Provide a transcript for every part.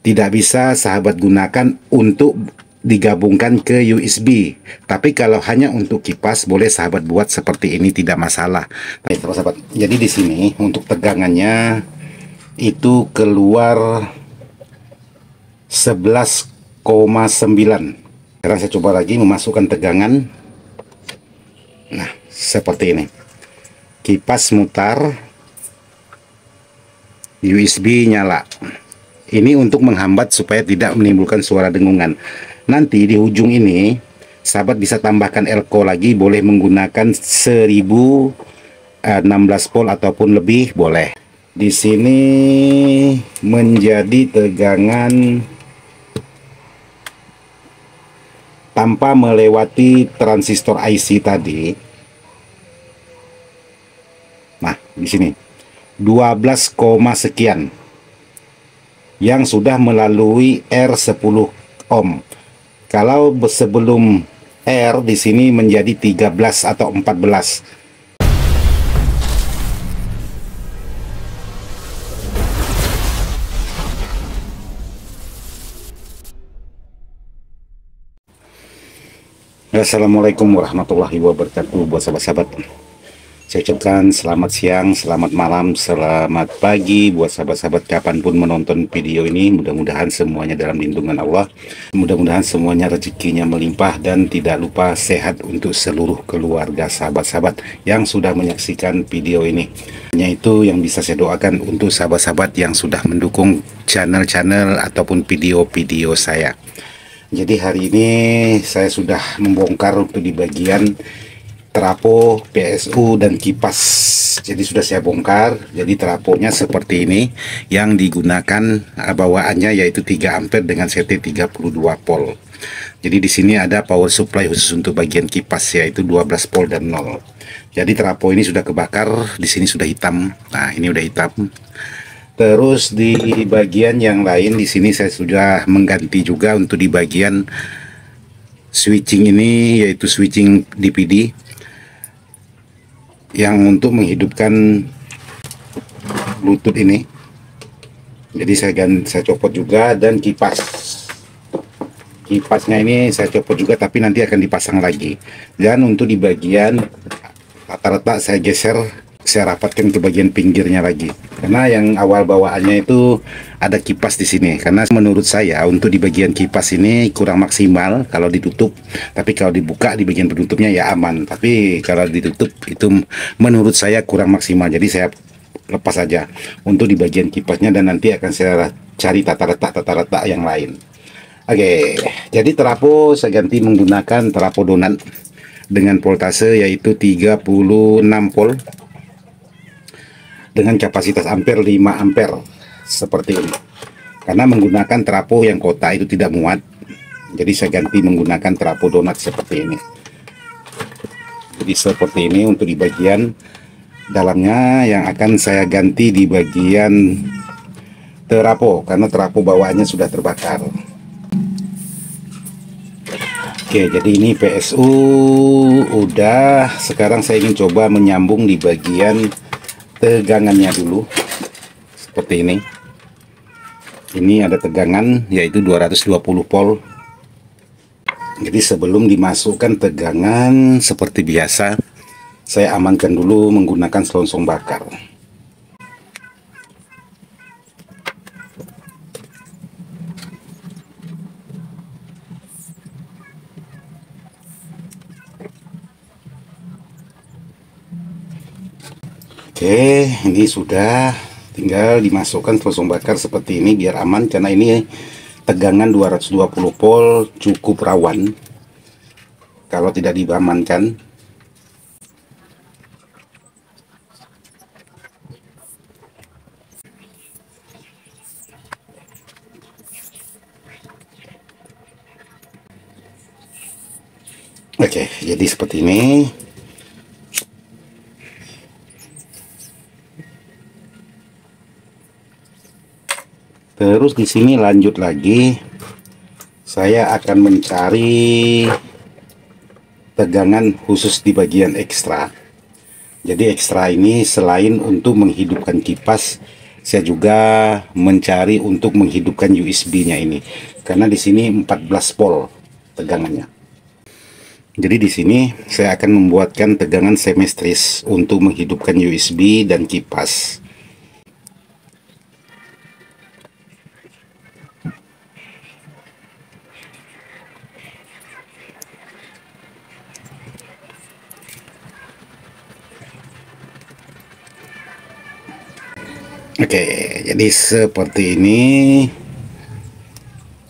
tidak bisa sahabat gunakan untuk digabungkan ke USB. Tapi kalau hanya untuk kipas, boleh sahabat buat seperti ini, tidak masalah. Baik, sahabat. Jadi di sini untuk tegangannya itu keluar 11,9. Sekarang saya coba lagi memasukkan tegangan. Nah, seperti ini. Kipas mutar, USB nyala. Ini untuk menghambat supaya tidak menimbulkan suara dengungan. Nanti di ujung ini sahabat bisa tambahkan elko lagi, boleh menggunakan 1016 volt ataupun lebih boleh. Di sini menjadi tegangan tanpa melewati transistor IC tadi. Nah, di sini 12, sekian yang sudah melalui R10 ohm. Kalau sebelum R di sini menjadi 13 atau 14. Assalamualaikum warahmatullahi wabarakatuh buat sahabat-sahabat. Saya ucapkan selamat siang, selamat malam, selamat pagi buat sahabat-sahabat kapanpun menonton video ini. Mudah-mudahan semuanya dalam lindungan Allah. Mudah-mudahan semuanya rezekinya melimpah dan tidak lupa sehat untuk seluruh keluarga sahabat-sahabat yang sudah menyaksikan video ini. Hanya itu yang bisa saya doakan untuk sahabat-sahabat yang sudah mendukung channel-channel ataupun video-video saya. Jadi hari ini saya sudah membongkar untuk di bagian trafo, PSU, dan kipas. Jadi sudah saya bongkar. Jadi trafonya seperti ini, yang digunakan bawaannya yaitu 3 ampere dengan CT 32 volt. Jadi di sini ada power supply khusus untuk bagian kipas, yaitu 12 volt dan 0. Jadi trafo ini sudah kebakar, di sini sudah hitam. Nah, ini udah hitam. Terus di bagian yang lain di sini saya sudah mengganti juga untuk di bagian switching ini, yaitu switching DPD yang untuk menghidupkan Bluetooth ini. Jadi saya copot juga, dan kipasnya ini saya copot juga, tapi nanti akan dipasang lagi. Dan untuk di bagian rata-rata saya geser, saya rapatkan ke bagian pinggirnya lagi, karena yang awal bawaannya itu ada kipas di sini. Karena menurut saya untuk di bagian kipas ini kurang maksimal kalau ditutup, tapi kalau dibuka di bagian penutupnya ya aman. Tapi kalau ditutup itu menurut saya kurang maksimal, jadi saya lepas saja untuk di bagian kipasnya, dan nanti akan saya cari tata letak yang lain. Oke, jadi trafo saya ganti menggunakan trafo donat dengan voltase yaitu 36 volt dengan kapasitas ampere 5 ampere seperti ini. Karena menggunakan trafo yang kota itu tidak muat, jadi saya ganti menggunakan trafo donat seperti ini. Jadi seperti ini untuk di bagian dalamnya, yang akan saya ganti di bagian trafo karena trafo bawaannya sudah terbakar. Oke, jadi ini PSU udah. Sekarang saya ingin coba menyambung di bagian tegangannya dulu. Seperti ini. Ini ada tegangan yaitu 220 volt. Jadi sebelum dimasukkan tegangan seperti biasa, saya amankan dulu menggunakan selongsong bakar. Oke, ini sudah, tinggal dimasukkan selongsong bakar seperti ini biar aman, karena ini tegangan 220 volt cukup rawan kalau tidak diamankan. Oke, jadi seperti ini. Terus di sini lanjut lagi, saya akan mencari tegangan khusus di bagian ekstra. Jadi ekstra ini selain untuk menghidupkan kipas, Saya juga mencari untuk menghidupkan USB-nya ini, karena di sini 14 volt tegangannya. Jadi di sini saya akan membuatkan tegangan semestris untuk menghidupkan USB dan kipas. Oke, jadi seperti ini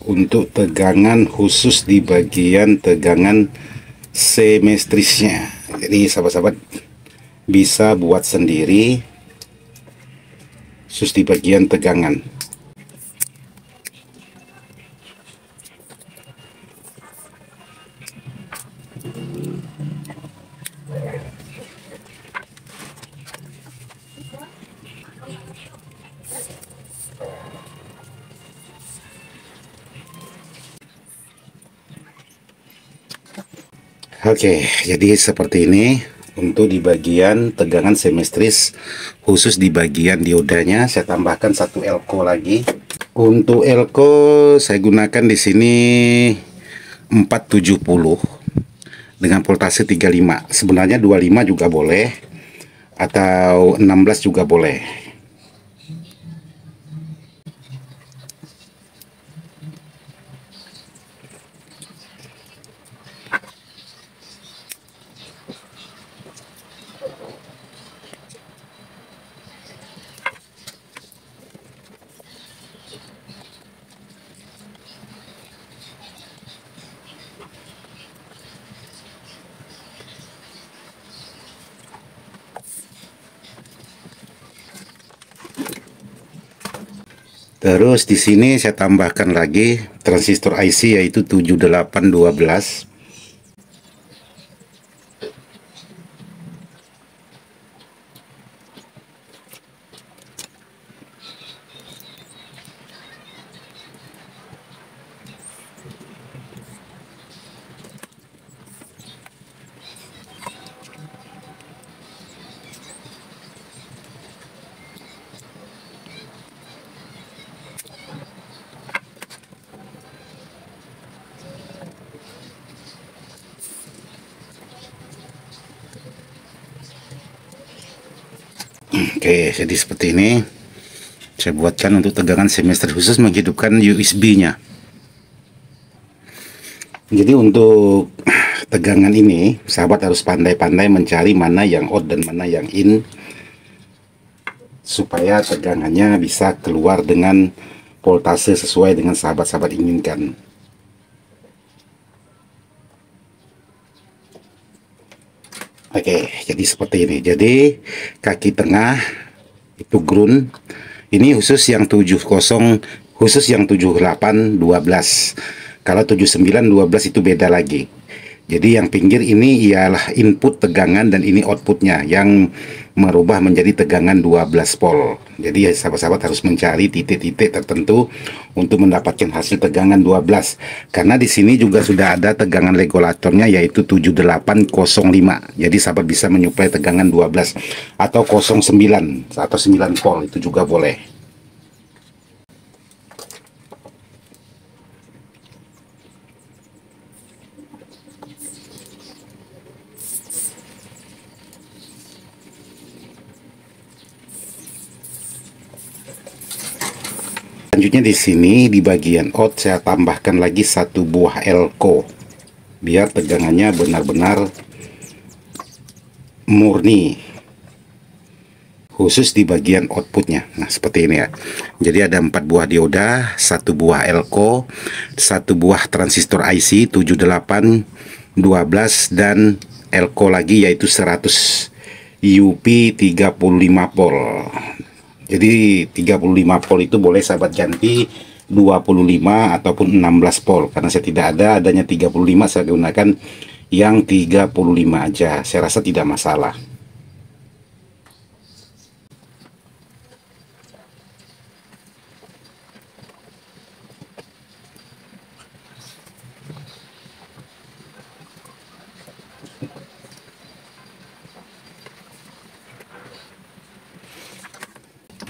untuk tegangan khusus di bagian tegangan semestrisnya. Jadi sahabat-sahabat bisa buat sendiri khusus di bagian tegangan. Oke, jadi seperti ini untuk di bagian tegangan semestris khusus di bagian diodanya. Saya tambahkan satu elko lagi. Untuk elko saya gunakan di sini 470 dengan voltase 35. Sebenarnya 25 juga boleh atau 16 juga boleh. Terus di sini saya tambahkan lagi transistor IC yaitu 7812. Oke, jadi seperti ini saya buatkan untuk tegangan semester khusus menghidupkan USB-nya. Jadi untuk tegangan ini sahabat harus pandai-pandai mencari mana yang out dan mana yang in, supaya tegangannya bisa keluar dengan voltase sesuai dengan sahabat-sahabat inginkan. Oke, jadi seperti ini. Jadi kaki tengah itu ground. Ini khusus yang 70, khusus yang 78 12. Kalau 79 12 itu beda lagi. Jadi yang pinggir ini ialah input tegangan dan ini outputnya yang merubah menjadi tegangan 12 volt. Jadi ya, sahabat-sahabat harus mencari titik-titik tertentu untuk mendapatkan hasil tegangan 12. Karena di sini juga sudah ada tegangan regulatornya yaitu 7805. Jadi sahabat bisa menyuplai tegangan 12 atau 09 atau 9 volt itu juga boleh. Selanjutnya di sini di bagian out saya tambahkan lagi satu buah elko biar tegangannya benar-benar murni khusus di bagian outputnya. Nah seperti ini ya. Jadi ada 4 buah dioda, satu buah elko, satu buah transistor IC 7812 dan elko lagi yaitu 100 UP 35 volt. Jadi 35 volt itu boleh sahabat ganti 25 ataupun 16 volt. Karena saya tidak adanya 35, saya gunakan yang 35 aja. Saya rasa tidak masalah.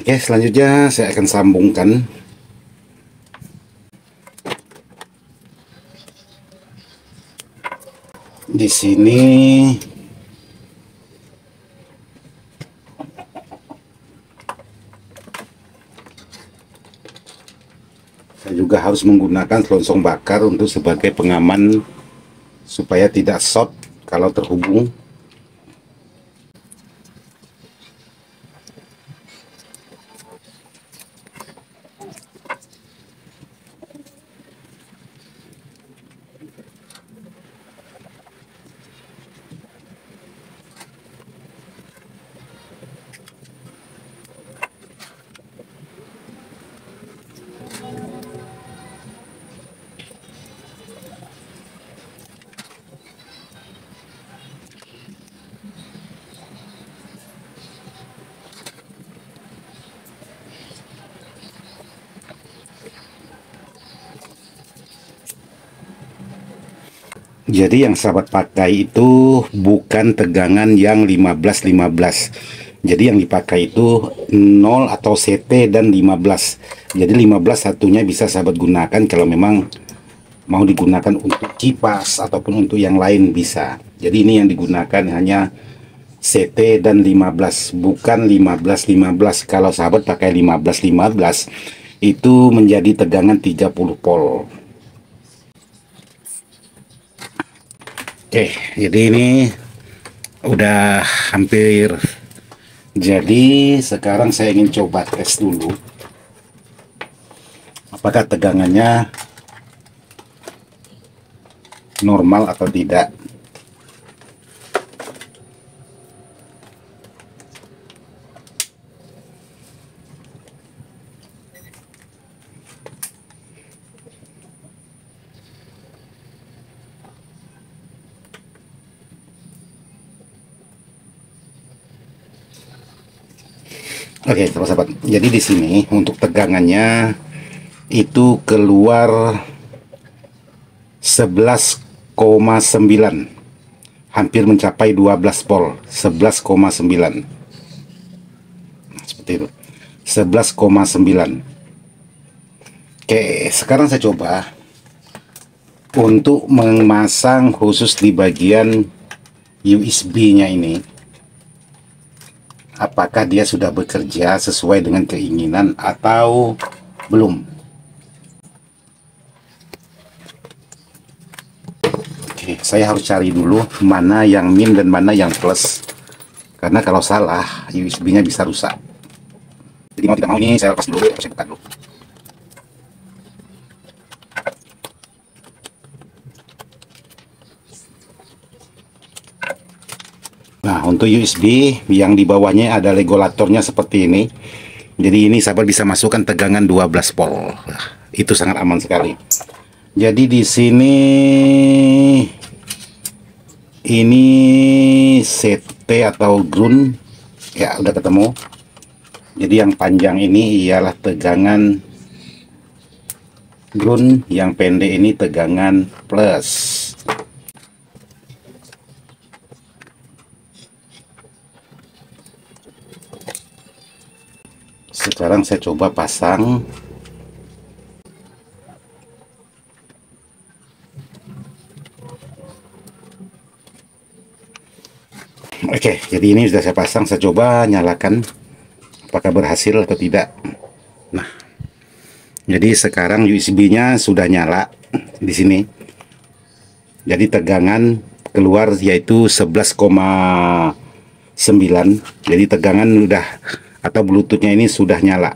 Oke, selanjutnya saya akan sambungkan. Di sini saya juga harus menggunakan selongsong bakar untuk sebagai pengaman supaya tidak short kalau terhubung. Jadi yang sahabat pakai itu bukan tegangan yang 15-15. Jadi yang dipakai itu 0 atau CT dan 15. Jadi 15 satunya bisa sahabat gunakan kalau memang mau digunakan untuk kipas ataupun untuk yang lain bisa. Jadi ini yang digunakan hanya CT dan 15, bukan 15-15. Kalau sahabat pakai 15-15 itu menjadi tegangan 30 volt. Oke, jadi ini udah hampir jadi. Sekarang saya ingin coba tes dulu apakah tegangannya normal atau tidak. Oke, sahabat. Jadi di sini untuk tegangannya itu keluar 11,9, hampir mencapai 12 volt. 11,9 seperti itu, 11,9. Oke, sekarang saya coba untuk memasang khusus di bagian USB nya ini, apakah dia sudah bekerja sesuai dengan keinginan atau belum. Oke, saya harus cari dulu mana yang min dan mana yang plus, karena kalau salah USB nya bisa rusak. Jadi mau tidak mau ini saya lepas dulu, saya buka dulu. Nah, untuk USB yang di bawahnya ada regulatornya seperti ini. Jadi ini sahabat bisa masukkan tegangan 12 volt. Nah, itu sangat aman sekali. Jadi di sini ini CT atau ground ya udah ketemu. Jadi yang panjang ini ialah tegangan ground, yang pendek ini tegangan plus. Sekarang saya coba pasang. Oke, jadi ini sudah saya pasang. Saya coba nyalakan apakah berhasil atau tidak. Nah, jadi sekarang USB-nya sudah nyala di sini. Jadi tegangan keluar yaitu 11,9. Jadi tegangan udah atau Bluetoothnya ini sudah nyala.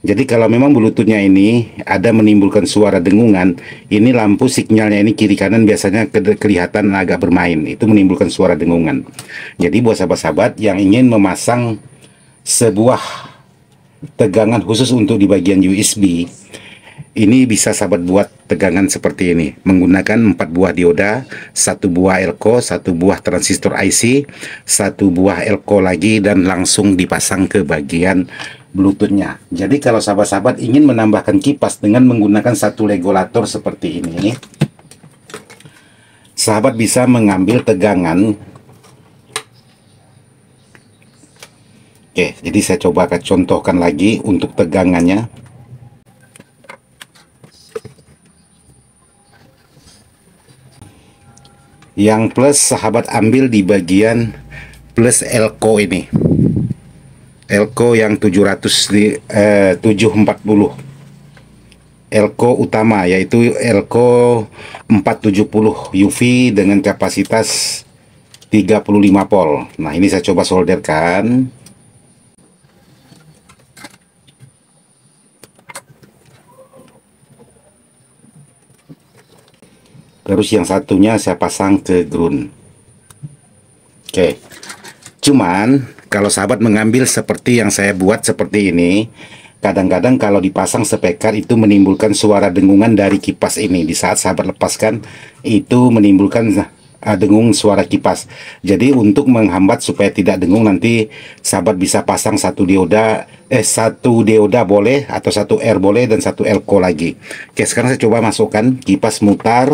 Jadi kalau memang Bluetoothnya ini ada menimbulkan suara dengungan, ini lampu sinyalnya ini kiri kanan biasanya kelihatan agak bermain, itu menimbulkan suara dengungan. Jadi buat sahabat-sahabat yang ingin memasang sebuah tegangan khusus untuk di bagian USB, ini bisa sahabat buat tegangan seperti ini menggunakan 4 buah dioda, 1 buah elko, 1 buah transistor IC, 1 buah elko lagi, dan langsung dipasang ke bagian Bluetoothnya. Jadi kalau sahabat-sahabat ingin menambahkan kipas dengan menggunakan satu regulator seperti ini, sahabat bisa mengambil tegangan Oke, jadi saya coba akan contohkan lagi untuk tegangannya. Yang plus sahabat ambil di bagian plus elko ini. Elko yang 740 elko utama, yaitu elko 470 UV dengan kapasitas 35 volt. Nah, ini saya coba solderkan. Terus yang satunya saya pasang ke ground. Oke. Cuman kalau sahabat mengambil seperti yang saya buat seperti ini, kadang-kadang kalau dipasang speaker itu menimbulkan suara dengungan dari kipas ini. Di saat sahabat lepaskan itu menimbulkan dengung suara kipas. Jadi untuk menghambat supaya tidak dengung, nanti sahabat bisa pasang satu dioda boleh, atau satu R boleh, dan satu elko lagi. Oke, sekarang saya coba masukkan kipas mutar.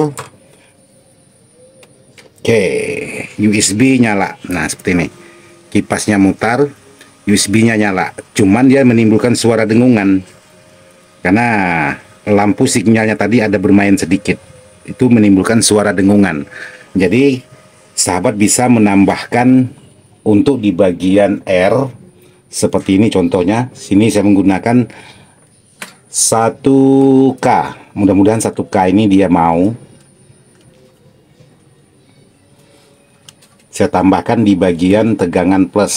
Oke, USB nyala. Nah, seperti ini. Kipasnya mutar, USB-nya nyala. Cuman dia menimbulkan suara dengungan karena lampu sinyalnya tadi ada bermain sedikit. Itu menimbulkan suara dengungan. Jadi sahabat bisa menambahkan untuk di bagian R seperti ini contohnya. Sini saya menggunakan 1K. Mudah-mudahan 1K ini dia mau. Saya tambahkan di bagian tegangan plus.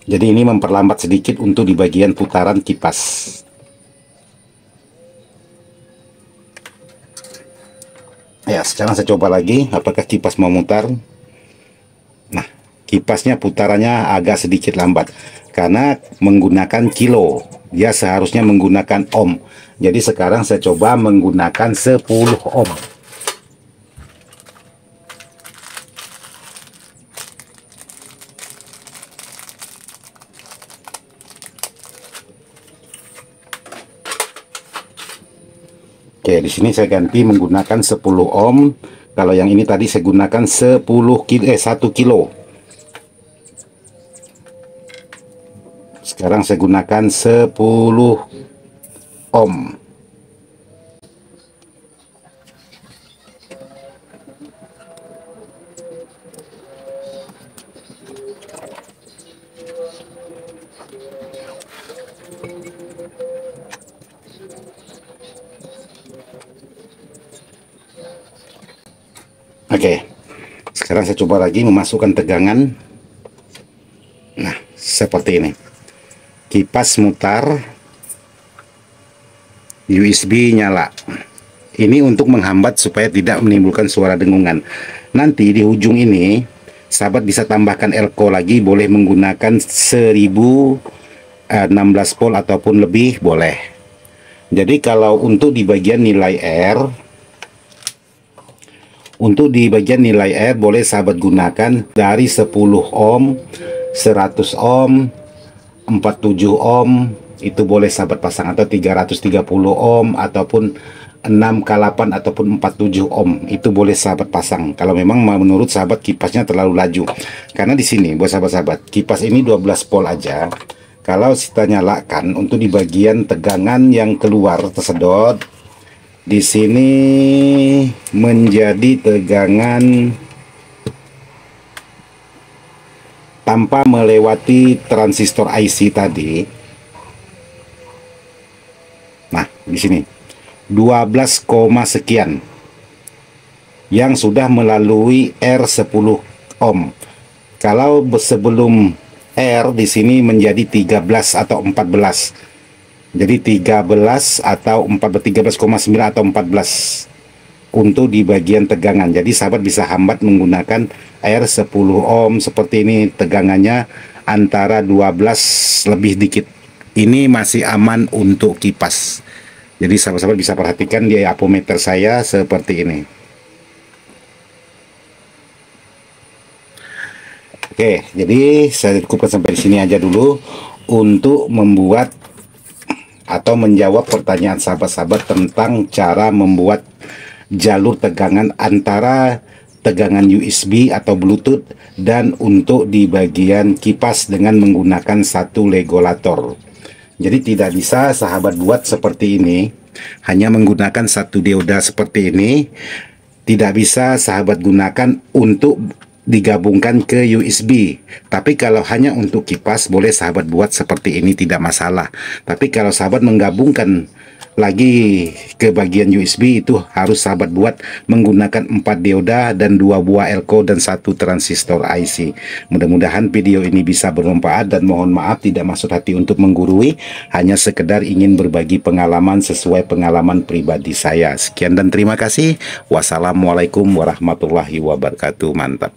Jadi ini memperlambat sedikit untuk di bagian putaran kipas. Ya, sekarang saya coba lagi apakah kipas mau mutar. Nah, kipasnya putarannya agak sedikit lambat karena menggunakan kilo. Dia seharusnya menggunakan ohm. Jadi sekarang saya coba menggunakan 10 ohm. Oke, di sini saya ganti menggunakan 10 ohm. Kalau yang ini tadi saya gunakan 1 kilo. Sekarang saya gunakan 10 ohm. Oke, sekarang saya coba lagi memasukkan tegangan. Nah, seperti ini. Kipas mutar, USB nyala. Ini untuk menghambat supaya tidak menimbulkan suara dengungan. Nanti di ujung ini sahabat bisa tambahkan elko lagi, boleh menggunakan 1016 volt ataupun lebih boleh. Jadi kalau untuk di bagian nilai R, boleh sahabat gunakan dari 10 ohm, 100 ohm, 47 ohm, itu boleh sahabat pasang, atau 330 ohm, ataupun 6K8 ataupun 47 ohm, itu boleh sahabat pasang kalau memang menurut sahabat kipasnya terlalu laju. Karena di sini buat sahabat-sahabat, kipas ini 12 volt aja. Kalau kita nyalakan untuk di bagian tegangan yang keluar tersedot, di sini menjadi tegangan tanpa melewati transistor IC tadi. Nah, di sini 12, sekian yang sudah melalui R10 ohm. Kalau sebelum R di sini menjadi 13 atau 14. Jadi 13 atau 13,9 atau 14 untuk di bagian tegangan. Jadi sahabat bisa hambat menggunakan R10 ohm seperti ini, tegangannya antara 12 lebih dikit. Ini masih aman untuk kipas. Jadi sahabat-sahabat bisa perhatikan di apometer saya seperti ini. Oke, jadi saya cukupkan sampai di sini aja dulu untuk membuat atau menjawab pertanyaan sahabat-sahabat tentang cara membuat jalur tegangan antara tegangan USB atau Bluetooth, dan untuk di bagian kipas dengan menggunakan satu regulator. Jadi tidak bisa sahabat buat seperti ini, hanya menggunakan satu dioda seperti ini. Tidak bisa sahabat gunakan untuk digabungkan ke USB. Tapi kalau hanya untuk kipas, boleh sahabat buat seperti ini, tidak masalah. Tapi kalau sahabat menggabungkan lagi ke bagian USB, itu harus sahabat buat menggunakan 4 dioda dan 2 buah elko dan 1 transistor IC. Mudah-mudahan video ini bisa bermanfaat, dan mohon maaf tidak maksud hati untuk menggurui, hanya sekedar ingin berbagi pengalaman sesuai pengalaman pribadi saya. Sekian dan terima kasih. Wassalamualaikum warahmatullahi wabarakatuh. Mantap.